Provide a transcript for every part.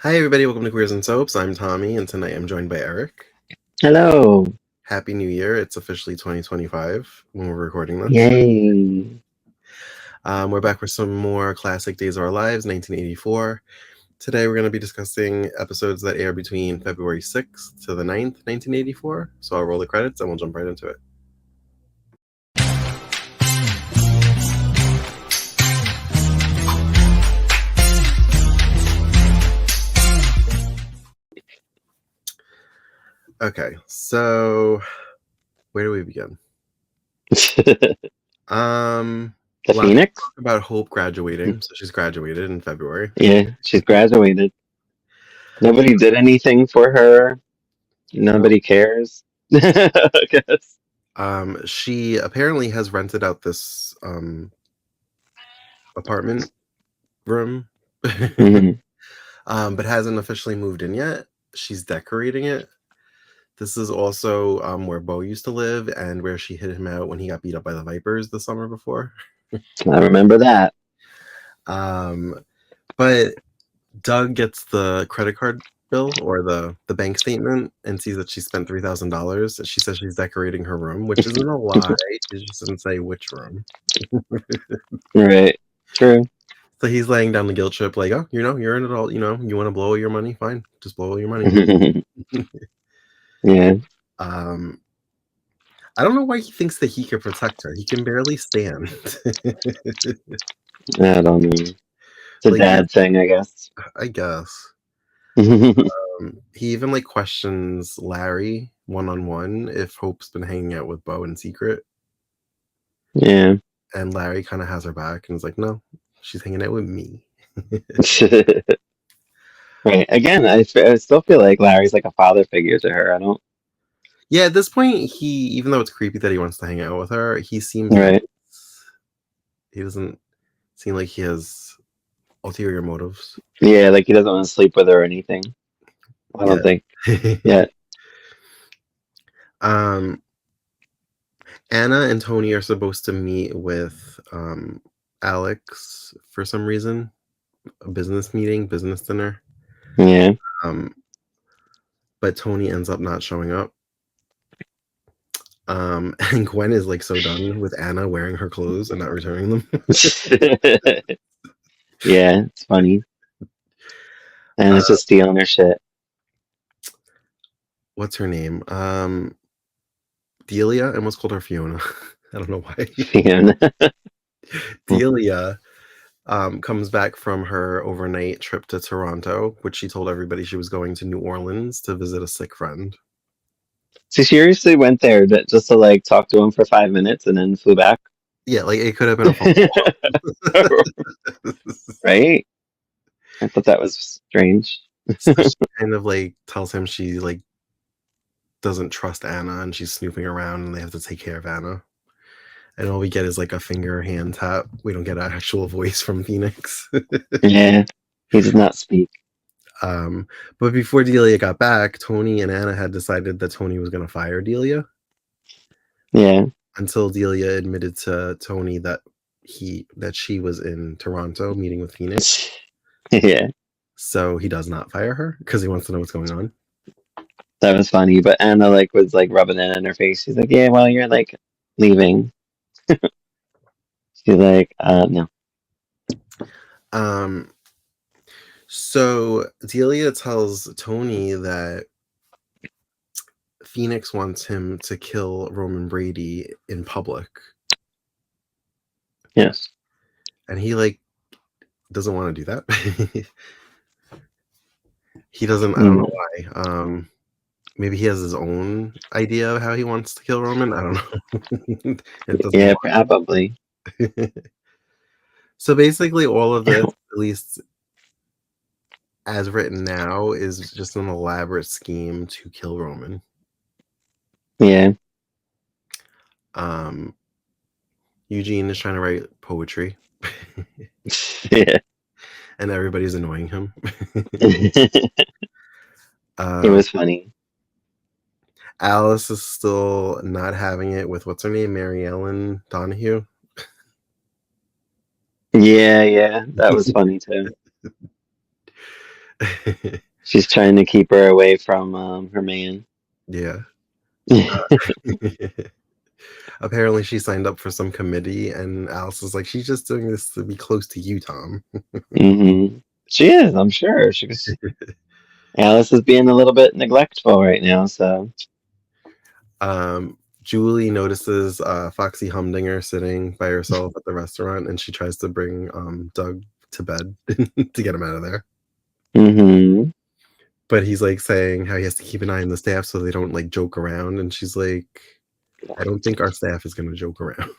Hi, everybody. Welcome to Queers and Soaps. I'm Tommy, and tonight I'm joined by Eric. Hello. Happy New Year. It's officially 2025 when we're recording this. Yay. We're back with some more classic Days of Our Lives, 1984. Today we're going to be discussing episodes that air between February 6th to the 9th, 1984. So I'll roll the credits and we'll jump right into it. Okay, so where do we begin? The Phoenix? Talk about Hope graduating. So she's graduated in February. Yeah, she's graduated. Nobody did anything for her. Nobody cares. I guess. She apparently has rented out this apartment room, Mhm. but hasn't officially moved in yet. She's decorating it. This is also where Bo used to live and where she hid him out when he got beat up by the Vipers the summer before. I remember that. But Doug gets the credit card bill or the bank statement and sees that she spent $3,000. She says she's decorating her room, which isn't a lie. She just didn't say which room. Right. True. So he's laying down the guilt trip, like, oh, you're an adult, you want to blow all your money? Fine, just blow all your money. Yeah. I don't know why he thinks that he can protect her. He can barely stand. I don't know. It's a Like, dad thing, I guess. I guess. He even like questions Larry one-on-one if Hope's been hanging out with Bo in secret. Yeah. And Larry kind of has her back and is like, no, she's hanging out with me. Right. Again, I still feel like Larry's like a father figure to her. I don't. Yeah, at this point, even though it's creepy that he wants to hang out with her, he seems Right. nice. He doesn't seem like he has ulterior motives. Yeah, like he doesn't want to sleep with her or anything. I don't think. Yeah. Anna and Tony are supposed to meet with Alex for some reason, a business dinner. Yeah. But Tony ends up not showing up. And Gwen is like so done with Anna wearing her clothes and not returning them. Yeah, it's funny. And it's just stealing her shit. What's her name? Delia? I almost called her Fiona. I don't know why. Fiona. Delia comes back from her overnight trip to Toronto, which she told everybody she was going to New Orleans to visit a sick friend. She seriously went there just to like talk to him for 5 minutes and then flew back. Yeah, like it could have been a phone call. Right? I thought that was strange. So she kind of like tells him she like doesn't trust Anna and she's snooping around and they have to take care of Anna. And all we get is like a finger hand tap. We don't get an actual voice from Phoenix. Yeah, he did not speak. But before Delia got back, Tony and Anna had decided that Tony was going to fire Delia. Yeah. Until Delia admitted to Tony that she was in Toronto meeting with Phoenix. Yeah. So he does not fire her because he wants to know what's going on. That was funny. But Anna like was like rubbing it in her face. She's like, yeah, well, you're like leaving. She's like, no. So Delia tells Tony that Phoenix wants him to kill Roman Brady in public. Yes. And he like doesn't want to do that. He doesn't. I don't know why. Maybe he has his own idea of how he wants to kill Roman. I don't know. Yeah, probably. So basically, all of this, at least as written now, is just an elaborate scheme to kill Roman. Yeah. Eugene is trying to write poetry. Yeah. And everybody's annoying him. It was funny. Alice is still not having it with what's her name, Mary Ellen Donahue. Yeah, that was funny too. She's trying to keep her away from her man. Yeah. Apparently, she signed up for some committee, and Alice is like, she's just doing this to be close to you, Tom. She is, I'm sure. Alice is being a little bit neglectful right now, so. Julie notices Foxy Humdinger sitting by herself at the restaurant, and she tries to bring Doug to bed to get him out of there. Mm-hmm. But he's like saying how he has to keep an eye on the staff so they don't like joke around, and she's like, I don't think our staff is going to joke around.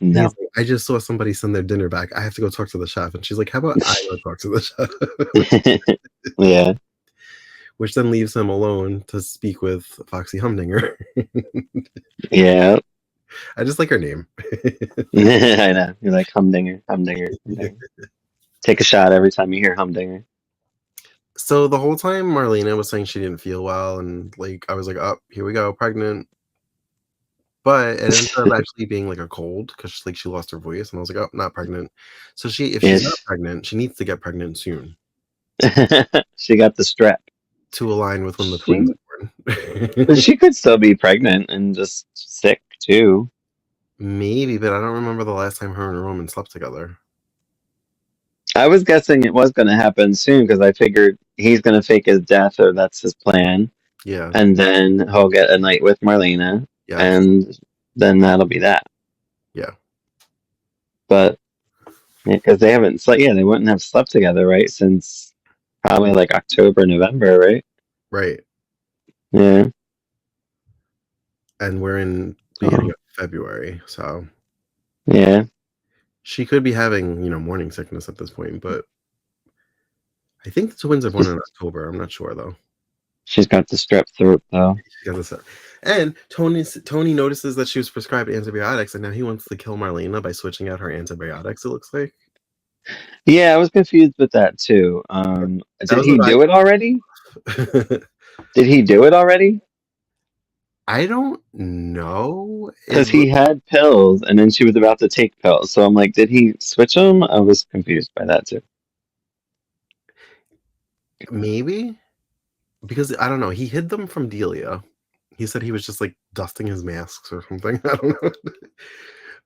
No. He's like, I just saw somebody send their dinner back. I have to go talk to the chef. And she's like, how about I go talk to the chef? Yeah. Which then leaves him alone to speak with Foxy Humdinger. Yeah. I just like her name. I know. You're like Humdinger, Humdinger, Humdinger. Take a shot every time you hear Humdinger. So the whole time Marlena was saying she didn't feel well, and like I was like, oh, here we go, pregnant. But it ended up actually being like a cold because like she lost her voice, and I was like, oh, not pregnant. So if she's not Yes. pregnant, she needs to get pregnant soon She got the strep. to align with when the twins She, are but born. she could still be pregnant and just sick too. Maybe, but I don't remember the last time her and Roman slept together. I was guessing it was going to happen soon because I figured he's going to fake his death, or that's his plan, Yeah. and then he'll get a night with Marlena, Yes. and then that'll be that. Yeah. But because they haven't slept, yeah, they wouldn't have slept together, right? Since probably like October, November, right? Right. Yeah. And we're in beginning Oh, of February, so yeah. she could be having, morning sickness at this point, but I think the twins are born in October. I'm not sure though. She's got the strep throat though. She got this, and Tony notices that she was prescribed antibiotics, and now he wants to kill Marlena by switching out her antibiotics. It looks like Yeah, I was confused with that too. that Did was what he do it already? I. Did he do it already? I don't know. Because he had pills and then she was about to take pills. So I'm like, did he switch them? I was confused by that too. Maybe because I don't know. He hid them from Delia. He said he was just like dusting his masks or something. I don't know.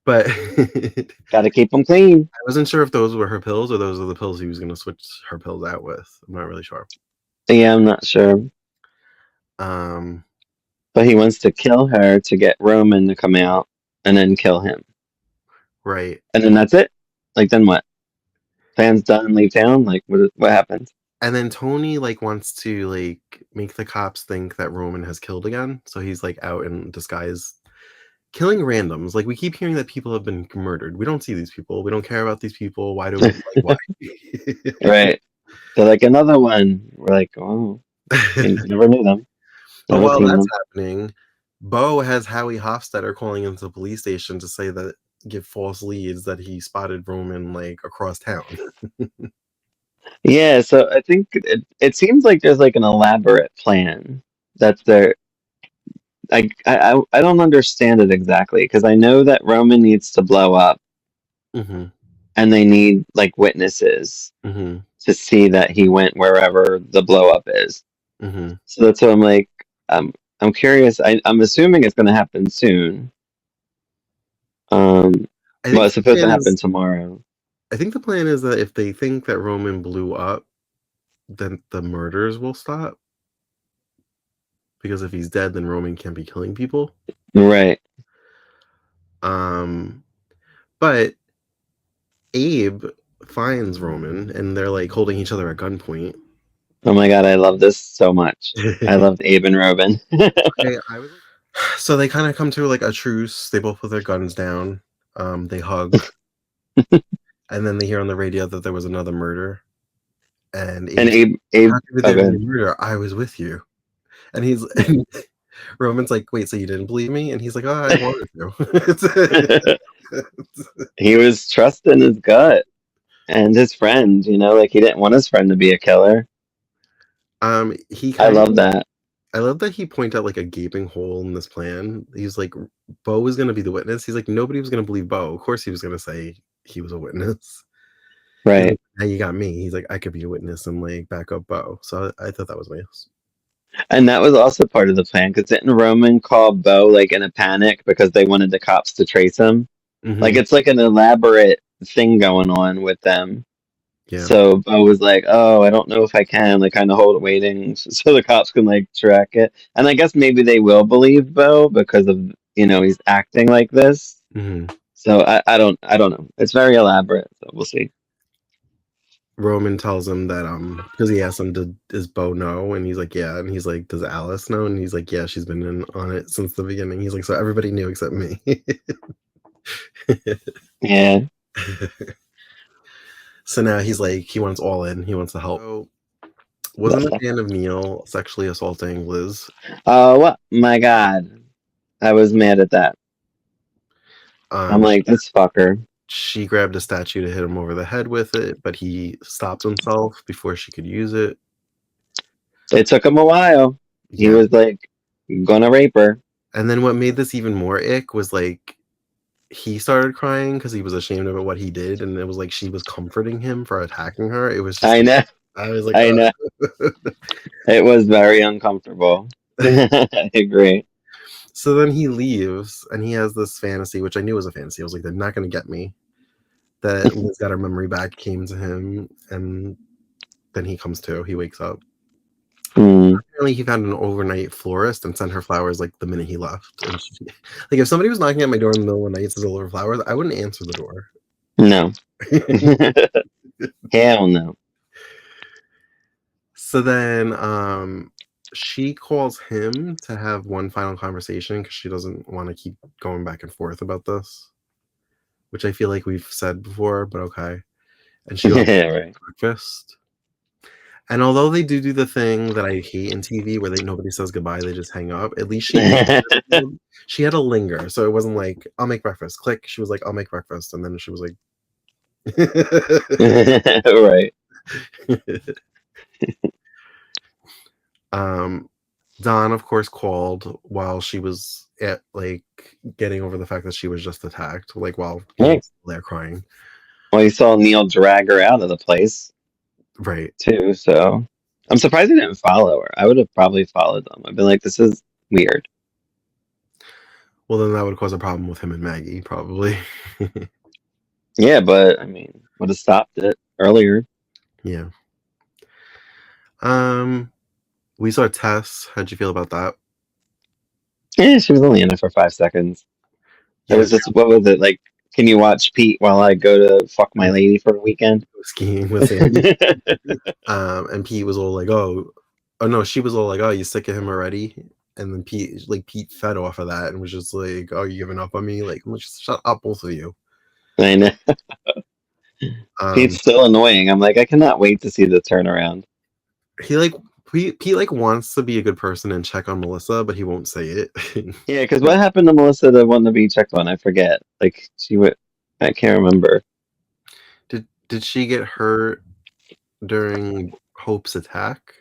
But I Got to keep them clean. wasn't sure if those were her pills or those are the pills he was going to switch her pills out with. I'm not really sure. Yeah, I'm not sure. Um, But he wants to kill her to get Roman to come out and then kill him. right. And then that's it. Like, then what? Fans done, leave town? Like, what happens? And then Tony like wants to like make the cops think that Roman has killed again. So he's like out in disguise killing randoms. Like we keep hearing that people have been murdered. We don't see these people. We don't care about these people. Why do why? Right. They're like, another one. We're like, oh, never knew them. But Never while seen that's them. happening, Bo has Howie Hofstetter calling into the police station to say that give false leads that he spotted Roman like across town. Yeah, so I think it seems like there's like an elaborate plan that they're I don't understand it exactly because I know that Roman needs to blow up Mm-hmm. and they need like witnesses Mm-hmm. to see that he went wherever the blow up is. Mm-hmm. So that's what I'm like. I'm curious. I'm assuming it's going to happen soon. Um, I well, think it's the supposed to plan happen is tomorrow. I think the plan is that if they think that Roman blew up, then the murders will stop. Because if he's dead, then Roman can't be killing people. Right. Um, but Abe finds Roman, and they're like holding each other at gunpoint. Oh my God, I love this so much. I loved Abe and Robin. I was so they kind of come to like a truce. They both put their guns down. They hug, and then they hear on the radio that there was another murder. And And Abe's Abe, how could oh there be good. a murder? I was with you. And and Roman's like, wait, so you didn't believe me? And he's like, oh, I wanted to. He was trusting his gut and his friend, like he didn't want his friend to be a killer. He I kind love of that. I love that he pointed out like a gaping hole in this plan. He's like, Bo was gonna be the witness. He's like, nobody was gonna believe Bo. Of course he was gonna say he was a witness. He's Right. like, "Now you got me." He's like, "I could be a witness and like back up Bo." So I thought that was nice. And that was also part of the plan because didn't Roman call Bo like in a panic because they wanted the cops to trace him? Like Hmm. it's like an elaborate thing going on with them. Yeah. So Bo was like, "Oh, I don't know if I can." Like, kind of hold it waiting so the cops can like track it. And I guess maybe they will believe Bo because of he's acting like this. Hmm. So I don't know. It's very elaborate. So we'll see. Roman tells him that because he asked him, "Does Bo know?" And he's like, "Yeah." And he's like, "Does Alice know?" And he's like, "Yeah, she's been in on it since the beginning." He's like, "So everybody knew except me." Yeah. So now he's like, he wants all in. He wants to help. So, wasn't a fan of Neil sexually assaulting Liz. Oh my God. I was mad at that. I'm She, like, this fucker. she grabbed a statue to hit him over the head with it, but he stopped himself before she could use it. It took him a while. He Yeah. was like, gonna rape her. And then what made this even more ick was like he started crying because he was ashamed of what he did, and it was like she was comforting him for attacking her. It was just I know. I was like, I know. It was very uncomfortable. I agree. So then he leaves, and he has this fantasy, which I knew was a fantasy. I was like, they're not going to get me. That Liz got her memory back, came to him, and then he comes to. He wakes up. Hmm. Apparently, he found an overnight florist and sent her flowers like the minute he left. And like, if somebody was knocking at my door in the middle of the night and says deliver flowers, I wouldn't answer the door. No. Hell no. So then, she calls him to have one final conversation because she doesn't want to keep going back and forth about this, which I feel like we've said before, but okay. And she goes Yeah, right. breakfast. And although they do the thing that I hate in TV where nobody says goodbye, they just hang up. At least she had to linger, so it wasn't like I'll make breakfast. Click. She was like I'll make breakfast, and then she was like. Right. um, Don, of course, called while she was at like getting over the fact that she was just attacked, like while Neil Right. was there crying. Well, you saw Neil drag her out of the place Right. too, so I'm surprised he didn't follow her. I would have probably followed them. I'd been like, this is weird. Well, then that would cause a problem with him and Maggie, probably. Yeah, but I mean, would have stopped it earlier. Yeah. Um, we saw Tess. How'd you feel about that? Yeah, she was only in it for 5 seconds. It Yeah, was just, what was it like? Can you watch Pete while I go to fuck my lady for a weekend? skiing with Sandy. And Pete was all like, oh no, she was all like, "Oh, you sick of him already?" And then Pete fed off of that and was just like, "Oh, you giving up on me?" Like, just shut up, both of you. I know. Um, Pete's still annoying. I'm like, I cannot wait to see the turnaround. he like Pete like wants to be a good person and check on Melissa, but he won't say it. Yeah, because what happened to Melissa that wanted to be checked on? I forget. Like, I can't remember. Did she get hurt during Hope's attack?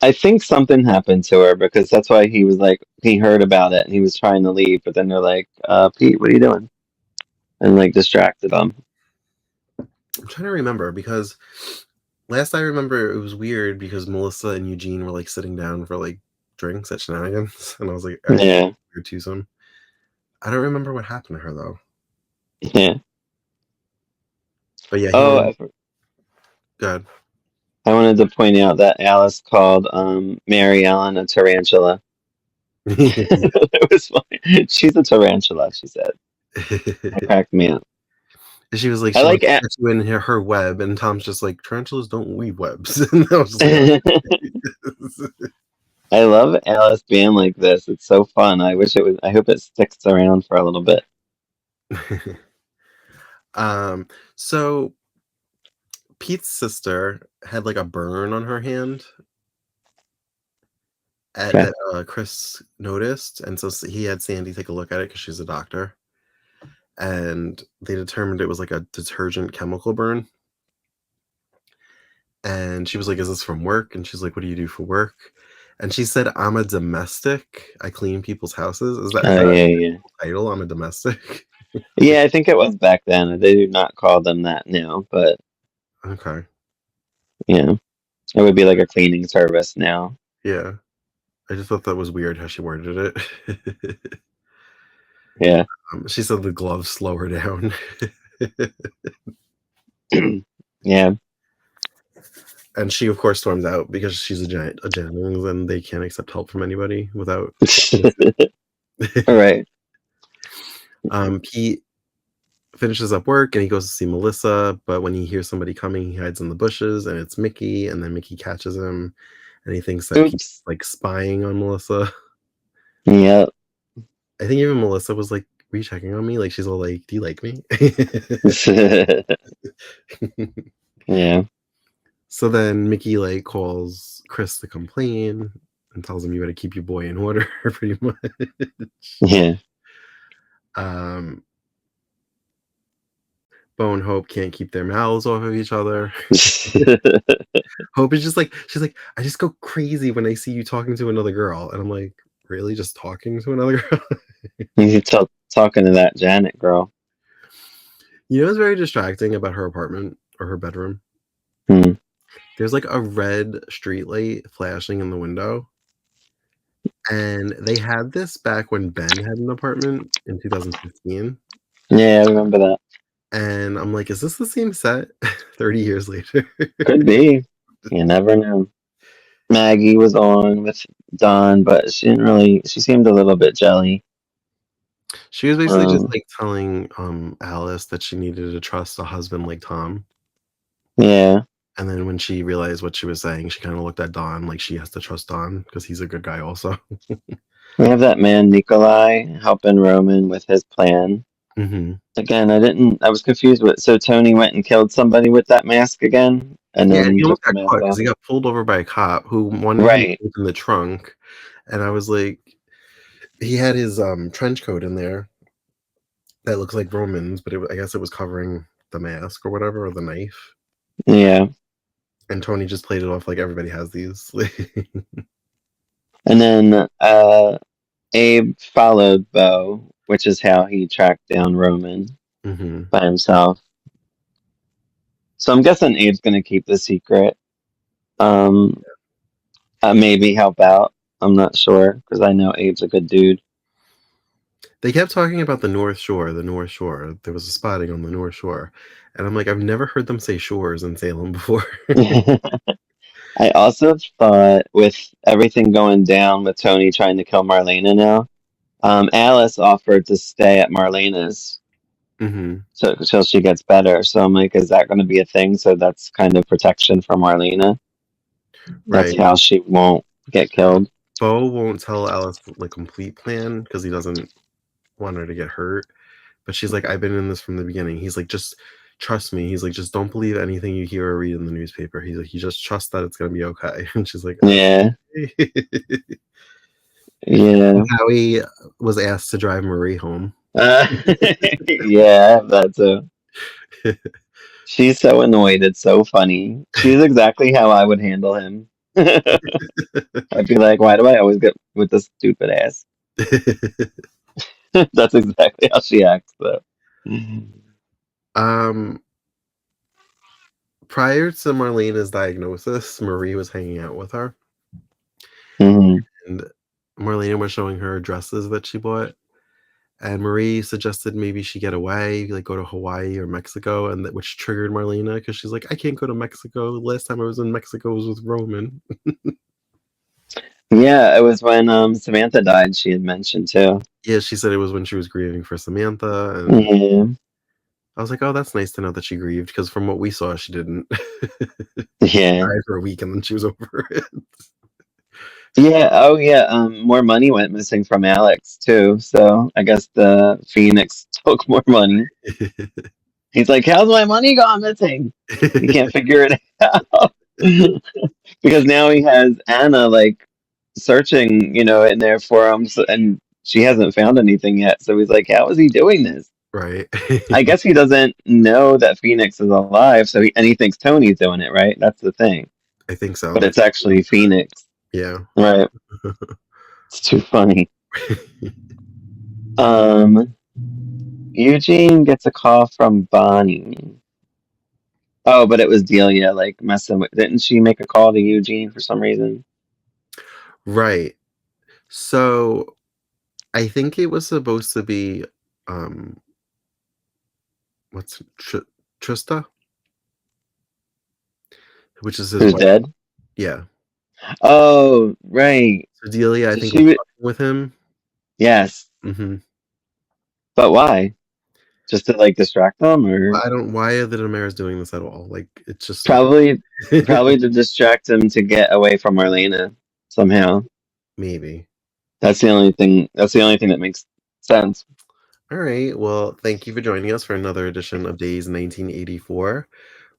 I think something happened to her because that's why he was like, he heard about it and he was trying to leave, but then they're like, Pete, what are you doing? And like distracted him. I'm trying to remember because last I remember it was weird because Melissa and Eugene were like sitting down for like drinks at Shenanigans, and I was like, "Are you Yeah, weird twosome?" I don't remember what happened to her though. yeah. But yeah, he Oh, went good. I wanted to point out that Alice called Mary Ellen a tarantula. It was funny. She's a tarantula, she said. It cracked me up. She was like, I she wants like to catch you in her web, and Tom's just like, tarantulas don't weave webs. And I was just like, I love Alice being like this. It's so fun. I wish it was. I hope it sticks around for a little bit. oh. So Pete's sister had like a burn on her hand Okay. that Chris noticed, and so he had Sandy take a look at it because she's a doctor, and they determined it was like a detergent chemical burn. And she was like, "Is this from work?" And she's like, "What do you do for work?" And she said, "I'm a domestic. I clean people's houses." Is Oh that yeah, yeah, a title? I'm a domestic. yeah. I think it was back then. They do not call them that now, but Okay. Yeah, it would be like a cleaning service now. Yeah. I just thought that was weird how she worded it. Yeah. She said the gloves slow her down. Yeah. And she, of course, storms out because she's a Jennings and they can't accept help from anybody without All right. Pete finishes up work and he goes to see Melissa, but when he hears somebody coming, he hides in the bushes and it's Mickey, and then Mickey catches him and he thinks that Pete's Oops. like spying on Melissa. Yep. I think even Melissa was like rechecking on me, like she's all like, "Do you like me?" Yeah. So then Mickey like calls Chris to complain and tells him you got to keep your boy in order, pretty much. Yeah. Um, Bo and Hope can't keep their mouths off of each other. Hope is just like, she's like, I just go crazy when I see you talking to another girl, and I'm like, really, just talking to another girl? You talking to that Janet girl. You know what's very distracting about her apartment or her bedroom? Hmm. There's like a red street light flashing in the window. And they had this back when Ben had an apartment in 2015. Yeah, I remember that. And I'm like, is this the same set 30 years later? Could be. You never know. Maggie was on with Don, but she didn't really. She seemed a little bit jelly. She was basically just Um. like telling Alice that she needed to trust a husband like Tom. Yeah. And then when she realized what she was saying, she kind of looked at Don like she has to trust Don because he's a good guy also. We have that man Nikolai helping Roman with his plan. Hmm. Again, I didn't. I was confused with. So Tony went and killed somebody with that mask again, and Yeah, and then he took almost the got mask caught because off. he got pulled over by a cop who wanted him to Right. look in the trunk. And I was like, he had his trench coat in there that looks like Roman's, but I guess it was covering the mask or whatever, or the knife. Yeah. And Tony just played it off like everybody has these. And then Abe followed Bo, which is how he tracked down Roman Hmm. by himself. So I'm guessing Abe's gonna keep the secret. Um, maybe help out. I'm not sure because I know Abe's a good dude. They kept talking about the North Shore, the North Shore. There was a spotting on the North Shore. And I'm like, I've never heard them say shores in Salem before. I also thought with everything going down with Tony trying to kill Marlena now, Alice offered to stay at Marlena's Hmm. so till she gets better. So I'm like, is that going to be a thing? So that's kind of protection for Marlena. That's Right. how she won't get killed. Bo won't tell Alice the complete plan because he doesn't want her to get hurt. But she's like, I've been in this from the beginning. He's like, just trust me. He's like, just don't believe anything you hear or read in the newspaper. He's like, you just trust that it's gonna be okay. And she's like, Yeah, okay. yeah, Howie was asked to drive Marie home. uh, yeah. I have that too. She's so annoyed. It's so funny. She's exactly how I would handle him. I'd be like, why do I always get with this stupid ass? That's exactly how she acts, though. um, Prior to Marlena's diagnosis, Marie was hanging out with her, Hmm. and Marlena was showing her dresses that she bought. And Marie suggested maybe she get away, like go to Hawaii or Mexico, and that which triggered Marlena because she's like, I can't go to Mexico. Last time I was in Mexico was with Roman. Yeah, it was when Samantha died. She had mentioned too. Yeah, she said it was when she was grieving for Samantha, and Yeah, I was like, oh, that's nice to know that she grieved because from what we saw, she didn't. She yeah, cried for a week and then she was over yeah. Oh, yeah. More money went missing from Alex too. So I guess the Phoenix took more money. He's like, "How's my money gone missing?" He can't figure it out because now he has Anna like searching, in their forums, and she hasn't found anything yet. So he's like, "How is he doing this?" Right. I guess he doesn't know that Phoenix is alive, so and he thinks Tony's doing it, right? That's the thing. I think But so. it's actually Phoenix, Yeah. right? It's too funny. Um, Eugene gets a call from Bonnie. Oh, but it was Delia like messing with. Didn't she make a call to Eugene for some reason? Right. So I think it was supposed to be um what's Trista, which is his Who's wife. dead? Yeah. Oh, right. So Delia, I So think, was she. fucking with him. Yes, Hmm. but why? Just to like distract them, or I don't. Why are the Damaras doing this at all? Like, it's just stupid. probably, probably to distract him to get away from Marlena somehow. Maybe. That's the only thing. That's the only thing that makes sense. All right. Well, thank you for joining us for another edition of Days 1984.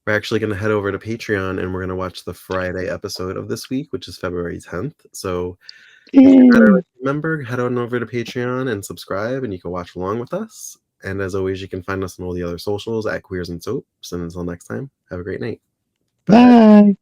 We're actually going to head over to Patreon and we're going to watch the Friday episode of this week, which is February 10th. So if you're not Yay. already a member, head on over to Patreon and subscribe, and you can watch along with us. And as always, you can find us on all the other socials at Queers and Soaps. And until next time, have a great night. Bye. Bye.